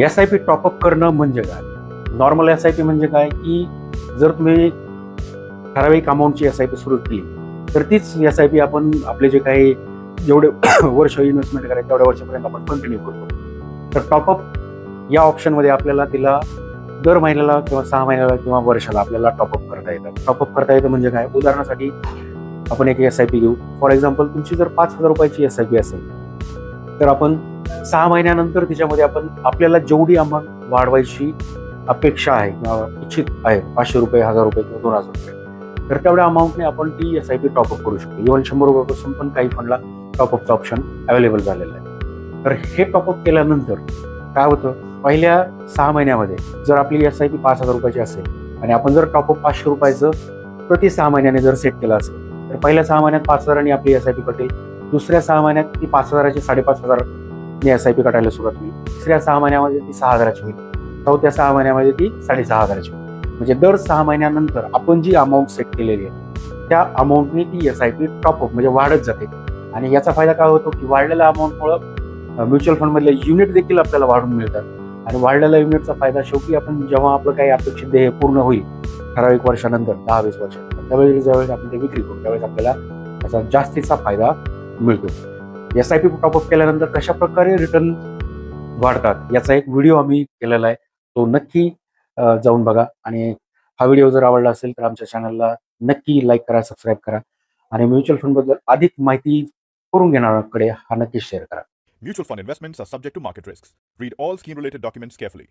SIP top up करणं म्हणजे काय? नॉर्मल एस-आय-पी म्हणजे काय, की जर तुम्ही ठराविक अमाउंटची एस-आय-पी सुरू केली, तर तीच एस-आय-पी आपण आपले जे काही जेवढे वर्ष इन्व्हेस्टमेंट करायचं तेवढ्या वर्षापर्यंत आपण कंटिन्यू करतो. तर टॉपअप या ऑप्शनमध्ये आपल्याला तिला दर महिन्याला किंवा 6 महिन्याला किंवा वर्षाला आपल्याला टॉपअप करता येतं. टॉपअप करता येतं म्हणजे काय? उदाहरणासाठी आपण एक एस-आय-पी घेऊ. फॉर एक्झाम्पल तुमची जर ₹5,000 ची एस-आय-पी असेल, तर आपण 6 महिन्यानंतर तिच्यामध्ये आपण आपल्याला जेवढी अमाउंट वाढवायची अपेक्षा आहे किंवा इच्छित आहे ₹500, ₹1000 किंवा ₹2000, तर तेवढ्या अमाउंटने आपण ती एस-आय-पी टॉपअप करू शकतो. इव्हन ₹100 पासून पण काही फंडला टॉपअपचं ऑप्शन अवेलेबल झालेलं आहे. तर हे टॉपअप केल्यानंतर काय होतं, पहिल्या 6 महिन्यामध्ये जर आपली एस-आय-पी ₹5,000 ची असेल आणि आपण जर टॉपअप ₹500 प्रति 6 महिन्याने जर सेट केलं असेल, तर पहिल्या 6 महिन्यात 5,000 नी आपली एस-आय-पी कटेल. दुसऱ्या 6 महिन्यात ती 5,000 ची 5,500 नी एस-आय-पी कटायला सुरुवात होईल. तिसऱ्या 6 महिन्यामध्ये ती 6,000 ची होईल. चौथ्या 6 महिन्यामध्ये ती 6,500 ची होईल. म्हणजे दर 6 महिन्यानंतर आपण जी अमाउंट सेट केलेली आहे, त्या अमाउंटनी ती एस-आय-पी टॉपअप म्हणजे वाढत जाते. आणि याचा फायदा काय होतो, की वाढलेल्या अमाउंटमुळं म्युच्युअल फंडमधले युनिट देखील आपल्याला वाढून मिळतात. आणि वाढलेल्या युनिटचा फायदा शेवटी आपण जेव्हा आपलं काही अपेक्षित ध्येय पूर्ण होईल, ठराविक वर्षानंतर 10-20 वर्षानंतर, त्यावेळी ज्यावेळेस आपण ते विक्री करू, त्यावेळेस आपल्याला त्याचा जास्तीचा फायदा मिळतो. एस-आय-पी टॉपअप केल्यानंतर कशाप्रकारे रिटर्न वाढतात याचा एक व्हिडिओ आम्ही केलेला आहे. तो नक्की जाऊन बघा. आणि हा व्हिडिओ जर आवडला असेल तर आमच्या चॅनलला नक्की लाईक करा, सबस्क्राईब करा आणि म्युच्युअल फंडबद्दल अधिक माहिती करून घेणाऱ्यांकडे हा नक्की शेअर करा. Mutual fund investments are subject to market risks. Read all scheme related documents carefully.